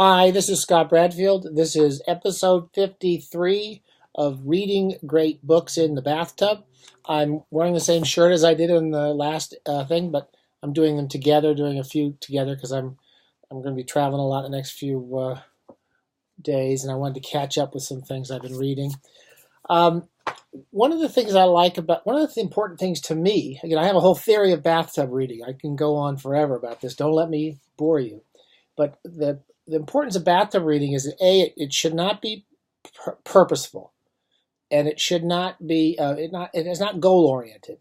Hi, this is Scott Bradfield. This is episode 53 of Reading Great Books in the Bathtub. I'm wearing the same shirt as I did in the last thing, but I'm doing them together, doing a few together because I'm going to be traveling a lot the next few days, and I wanted to catch up with some things I've been reading. One of the things I like about, one of the important things to me, again, I have a whole theory of bathtub reading. I can go on forever about this. Don't let me bore you. But the importance of bathtub reading is that it should not be purposeful, and it should not be it is not goal oriented.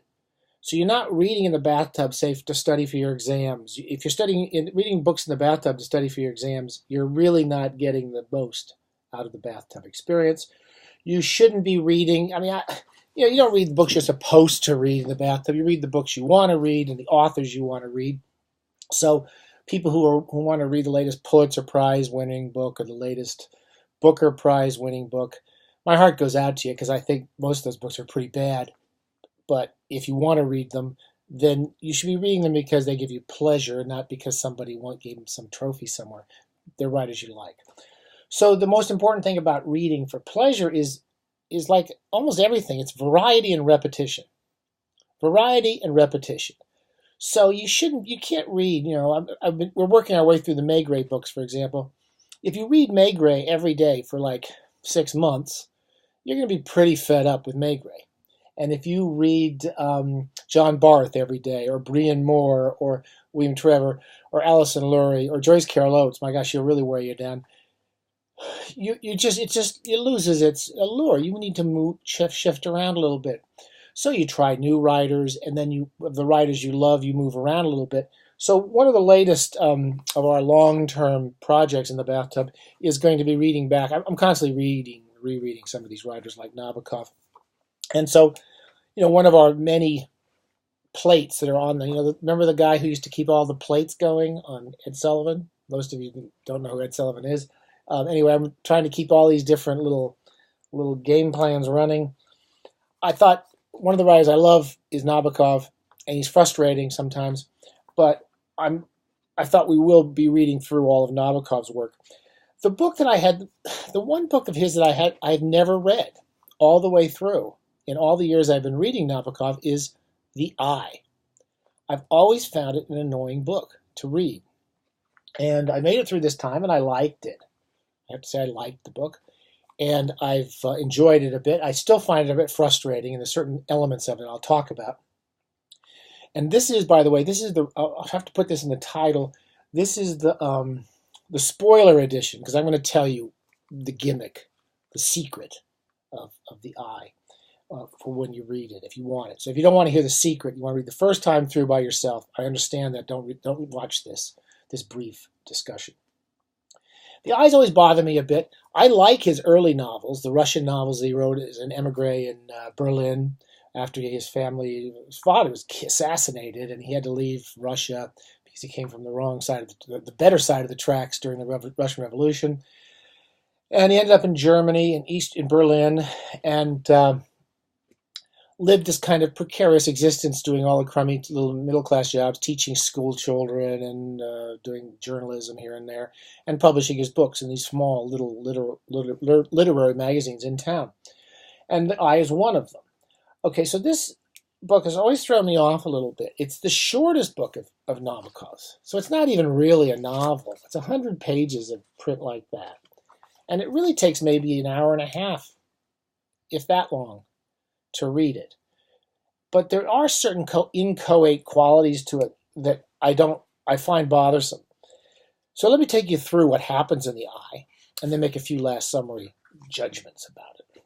So you're not reading in the bathtub, say, to study for your exams. If you're reading books in the bathtub to study for your exams, you're really not getting the most out of the bathtub experience. You shouldn't be reading. You don't read the books you're supposed to read in the bathtub. You read the books you want to read and the authors you want to read. So people who want to read the latest Pulitzer Prize winning book or the latest Booker Prize winning book, my heart goes out to you because I think most of those books are pretty bad. But if you want to read them, then you should be reading them because they give you pleasure, not because somebody gave them some trophy somewhere. They're right as you like. So the most important thing about reading for pleasure is like almost everything. It's variety and repetition. Variety and repetition. So you can't read, we're working our way through the Maigret books, for example. If you read Maigret every day for like 6 months, you're going to be pretty fed up with Maigret. And if you read John Barth every day, or Brian Moore, or William Trevor, or Alison Lurie, or Joyce Carol Oates, my gosh, she'll really wear you down. It loses its allure. You need to shift around a little bit. So you try new writers, and then the writers you love, you move around a little bit. So one of the latest of our long-term projects in the bathtub is going to be reading back. I'm constantly rereading some of these writers like Nabokov. And so, one of our many plates that are on the, remember the guy who used to keep all the plates going on Ed Sullivan? Most of you don't know who Ed Sullivan is. Anyway, I'm trying to keep all these different little game plans running. I thought one of the writers I love is Nabokov, and he's frustrating sometimes, but I thought we will be reading through all of Nabokov's work. The one book of his that I had never read all the way through in all the years I've been reading Nabokov is The Eye. I've always found it an annoying book to read, and I made it through this time, and I liked it. I have to say I liked the book. And I've enjoyed it a bit. I still find it a bit frustrating, and there's certain elements of it I'll talk about. And this is, by the way, I'll have to put this in the title. This is the spoiler edition, because I'm going to tell you the gimmick, the secret of The Eye for when you read it, if you want it. So if you don't want to hear the secret, you want to read the first time through by yourself, I understand that. Don't watch this brief discussion. The Eye's always bothered me a bit. I like his early novels, the Russian novels that he wrote as an emigre in Berlin after his father was assassinated, and he had to leave Russia because he came from the wrong side of the better side of the tracks during the Russian Revolution. And he ended up in Germany, in Berlin, and lived this kind of precarious existence, doing all the crummy little middle-class jobs, teaching school children and doing journalism here and there, and publishing his books in these small little literary magazines in town. And The Eye is one of them. Okay, so this book has always thrown me off a little bit. It's the shortest book of Nabokov's, so it's not even really a novel. It's 100 pages of print like that. And it really takes maybe an hour and a half, if that long, to read it. But there are certain inchoate qualities to it that I find bothersome. So let me take you through what happens in The Eye, and then make a few last summary judgments about it.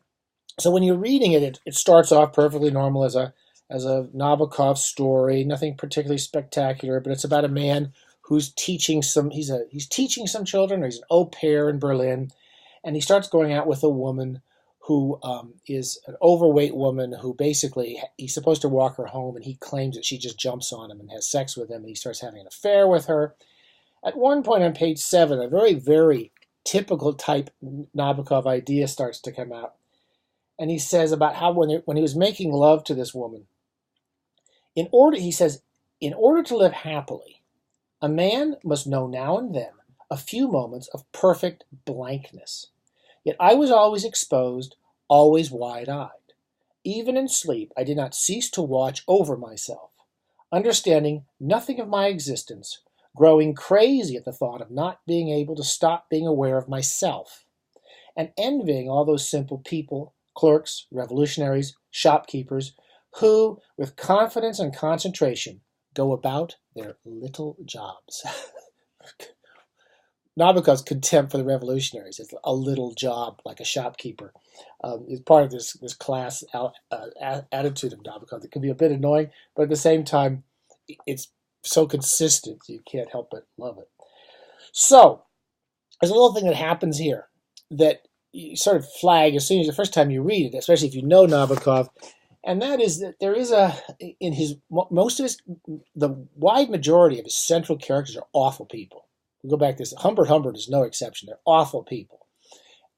So when you're reading it, it starts off perfectly normal as a Nabokov story, nothing particularly spectacular, but it's about a man who's teaching he's teaching some children, or he's an au pair in Berlin, and he starts going out with a woman who is an overweight woman who basically, he's supposed to walk her home, and he claims that she just jumps on him and has sex with him, and he starts having an affair with her. At one point on page 7, a very, very typical type Nabokov idea starts to come out. And he says about how when he was making love to this woman, he says, in order to live happily, a man must know now and then a few moments of perfect blankness. Yet I was always exposed, always wide-eyed. Even in sleep, I did not cease to watch over myself, understanding nothing of my existence, growing crazy at the thought of not being able to stop being aware of myself, and envying all those simple people, clerks, revolutionaries, shopkeepers, who, with confidence and concentration, go about their little jobs. Nabokov's contempt for the revolutionaries is a little job, like a shopkeeper. Is part of this class attitude of Nabokov that can be a bit annoying, but at the same time, it's so consistent you can't help but love it. So, there's a little thing that happens here that you sort of flag as soon as the first time you read it, especially if you know Nabokov, and that is that there is the wide majority of his central characters are awful people. We go back to this. Humbert is no exception. They're awful people.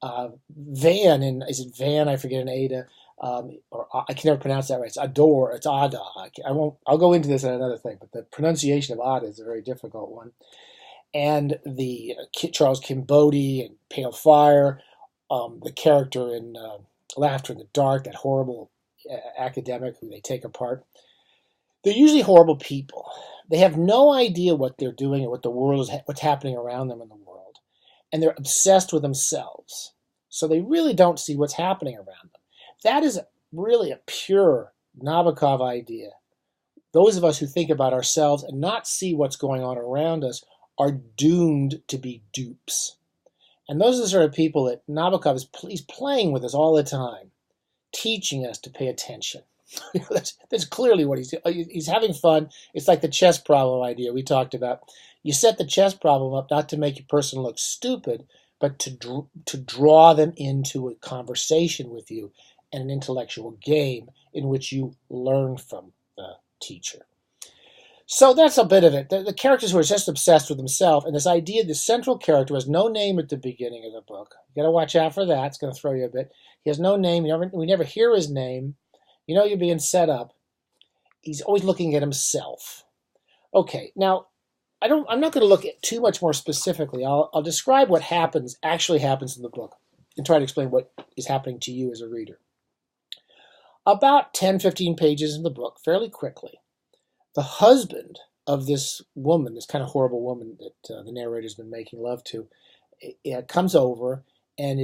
Is it Van? I forget an Ada, or I can never pronounce that right. It's Ador. It's Ada. I'll go into this in another thing, but the pronunciation of Ada is a very difficult one. And the Charles Kimbody and Pale Fire, the character in Laughter in the Dark, that horrible academic who they take apart. They're usually horrible people. They have no idea what they're doing or what the world is, what's happening around them in the world, and they're obsessed with themselves. So they really don't see what's happening around them. That is really a pure Nabokov idea. Those of us who think about ourselves and not see what's going on around us are doomed to be dupes. And those are the sort of people that Nabokov is playing with us all the time, teaching us to pay attention. That's clearly what he's having fun. It's like the chess problem idea we talked about. You set the chess problem up not to make your person look stupid, but to draw them into a conversation with you and an intellectual game in which you learn from the teacher. So that's a bit of it. The characters who are just obsessed with themselves, and this idea, the central character has no name at the beginning of the book. You got to watch out for that. It's going to throw you a bit. He has no name. We never hear his name. You know you're being set up. He's always looking at himself. Okay, now I'm not going to look at too much more specifically. I'll describe what actually happens in the book, and try to explain what is happening to you as a reader. About 10, 15 pages in the book, fairly quickly, the husband of this woman, this kind of horrible woman that the narrator's been making love to, comes over and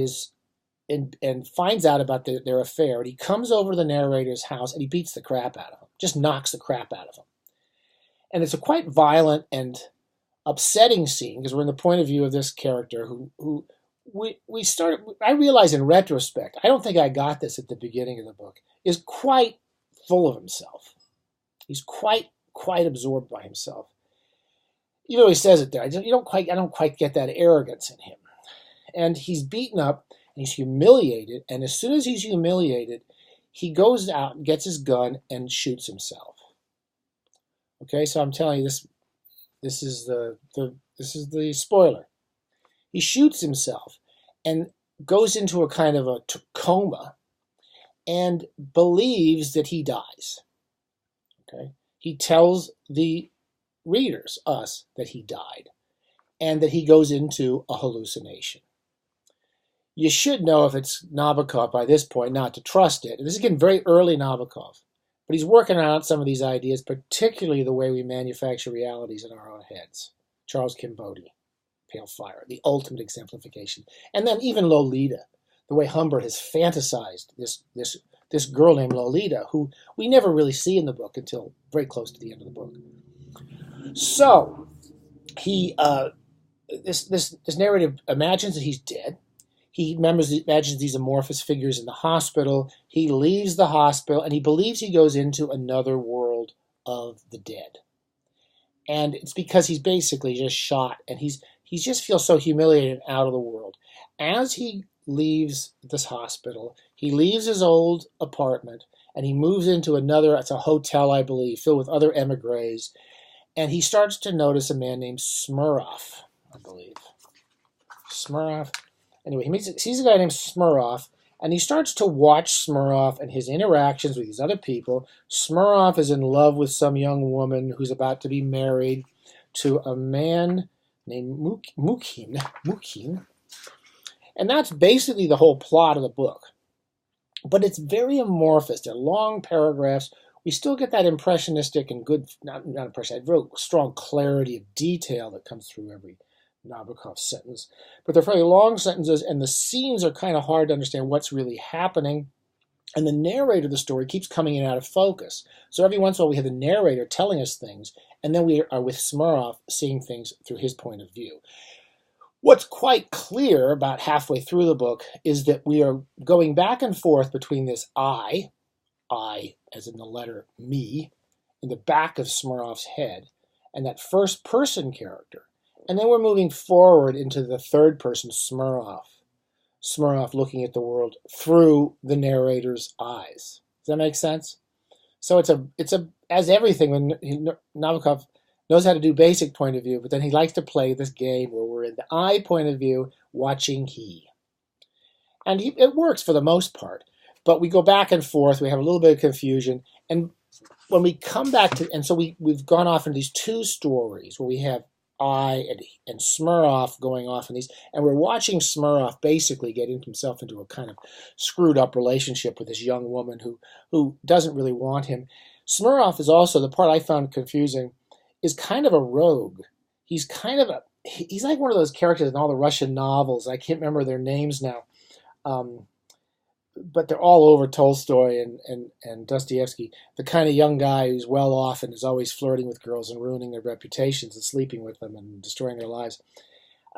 finds out about their affair. And he comes over to the narrator's house and he beats the crap out of him, just knocks the crap out of him. And it's a quite violent and upsetting scene because we're in the point of view of this character who I realize in retrospect, I don't think I got this at the beginning of the book, is quite full of himself. He's quite absorbed by himself. Even though he says it there, I don't quite get that arrogance in him. And he's beaten up and he's humiliated, and as soon as he's humiliated, he goes out and gets his gun and shoots himself. Okay, so I'm telling you this is the spoiler. He shoots himself and goes into a kind of a coma and believes that he dies. Okay? He tells the readers, us, that he died and that he goes into a hallucination. You should know if it's Nabokov by this point not to trust it. This is getting very early Nabokov, but he's working out some of these ideas, particularly the way we manufacture realities in our own heads. Charles Kimbody, Pale Fire, the ultimate exemplification. And then even Lolita, the way Humbert has fantasized this girl named Lolita, who we never really see in the book until very close to the end of the book. So he, this narrative imagines that he's dead. He imagines these amorphous figures in the hospital. He leaves the hospital, and he believes he goes into another world of the dead. And it's because he's basically just shot, and he just feels so humiliated and out of the world. As he leaves this hospital, he leaves his old apartment, and he moves into another, it's a hotel, I believe, filled with other emigres, and he starts to notice a man named Smurov, I believe. Smurov. Anyway, he sees a guy named Smurov, and he starts to watch Smurov and his interactions with these other people. Smurov is in love with some young woman who's about to be married to a man named Mukin. And that's basically the whole plot of the book. But it's very amorphous. They're long paragraphs. We still get that impressionistic and good, not impressionistic, real strong clarity of detail that comes through every Nabokov sentence. But they're fairly long sentences, and the scenes are kind of hard to understand what's really happening. And the narrator of the story keeps coming in and out of focus. So every once in a while we have the narrator telling us things, and then we are with Smirnov seeing things through his point of view. What's quite clear about halfway through the book is that we are going back and forth between this I as in the letter me, in the back of Smirnov's head, and that first person character. And then we're moving forward into the third person, Smirnov looking at the world through the narrator's eyes. Does that make sense? So it's a as everything, when Nabokov knows how to do basic point of view, but then he likes to play this game where we're in the I point of view, watching he. And it works for the most part, but we go back and forth, we have a little bit of confusion, and when we come back to, and so we've gone off in these two stories where we have I and Smirnov going off in these, and we're watching Smirnov basically get himself into a kind of screwed up relationship with this young woman who doesn't really want him. Smirnov is also, the part I found confusing, is kind of a rogue. He's like one of those characters in all the Russian novels. I can't remember their names now, but they're all over Tolstoy and Dostoevsky. The kind of young guy who's well off and is always flirting with girls and ruining their reputations and sleeping with them and destroying their lives.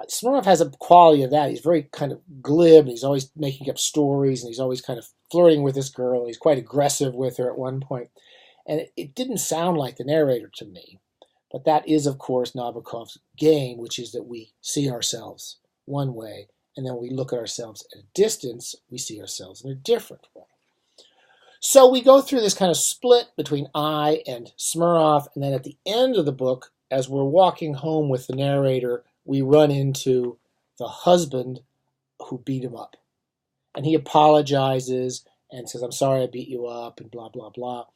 Smirnov has a quality of that. He's very kind of glib, and he's always making up stories, and he's always kind of flirting with this girl. He's quite aggressive with her at one point. And it didn't sound like the narrator to me. But that is, of course, Nabokov's game, which is that we see ourselves one way, and then we look at ourselves at a distance, we see ourselves in a different way. So we go through this kind of split between I and Smirnov, and then at the end of the book, as we're walking home with the narrator, we run into the husband who beat him up. And he apologizes and says, "I'm sorry I beat you up," and blah, blah, blah.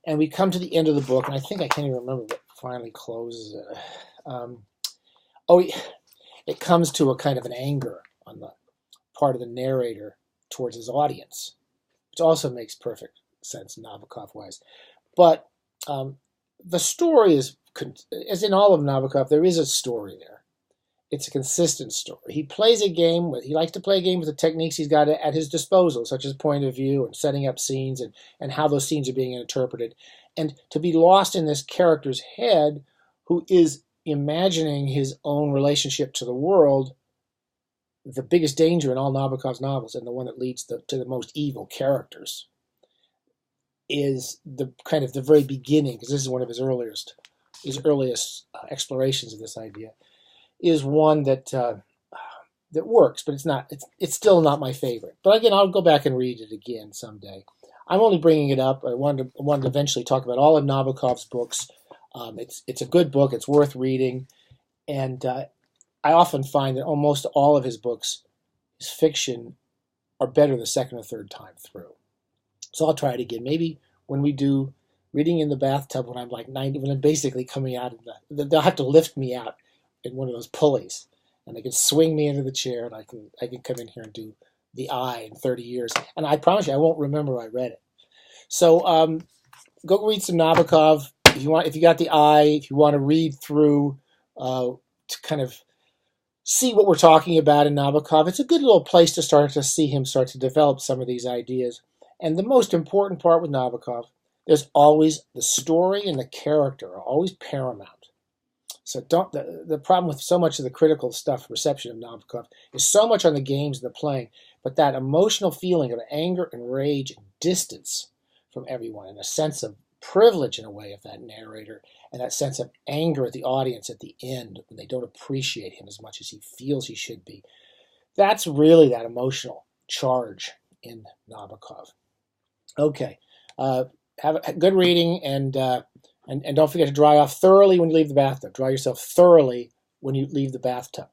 And we come to the end of the book, and I think I can't even remember what finally closes it. It comes to a kind of an anger on the part of the narrator towards his audience, which also makes perfect sense Nabokov-wise. But the story is, as in all of Nabokov, there is a story there. It's a consistent story. He plays a game he likes to play a game with the techniques he's got at his disposal, such as point of view and setting up scenes and how those scenes are being interpreted. And to be lost in this character's head, who is imagining his own relationship to the world, the biggest danger in all Nabokov's novels, and the one that leads to the most evil characters, is the kind of the very beginning, because this is one of his earliest explorations of this idea, is one that works, but it's still not my favorite. But again, I'll go back and read it again someday. I'm only bringing it up. I wanted to eventually talk about all of Nabokov's books. It's a good book. It's worth reading, and I often find that almost all of his books, his fiction, are better the second or third time through. So I'll try it again. Maybe when we do reading in the bathtub, when I'm like 90, when I'm basically coming out of they'll have to lift me out in one of those pulleys, and they can swing me into the chair, and I can come in here and do the I in 30 years. And I promise you, I won't remember I read it. So go read some Nabokov if you got the I. If you want to read through to kind of see what we're talking about in Nabokov, it's a good little place to start to see him start to develop some of these ideas. And the most important part with Nabokov, there's always the story and the character are always paramount. So the problem with so much of the critical stuff, reception of Nabokov, is so much on the games and the playing, but that emotional feeling of anger and rage and distance from everyone, and a sense of privilege in a way of that narrator, and that sense of anger at the audience at the end when they don't appreciate him as much as he feels he should be. That's really that emotional charge in Nabokov. Okay, have a good reading, and don't forget to dry off thoroughly when you leave the bathtub. Dry yourself thoroughly when you leave the bathtub.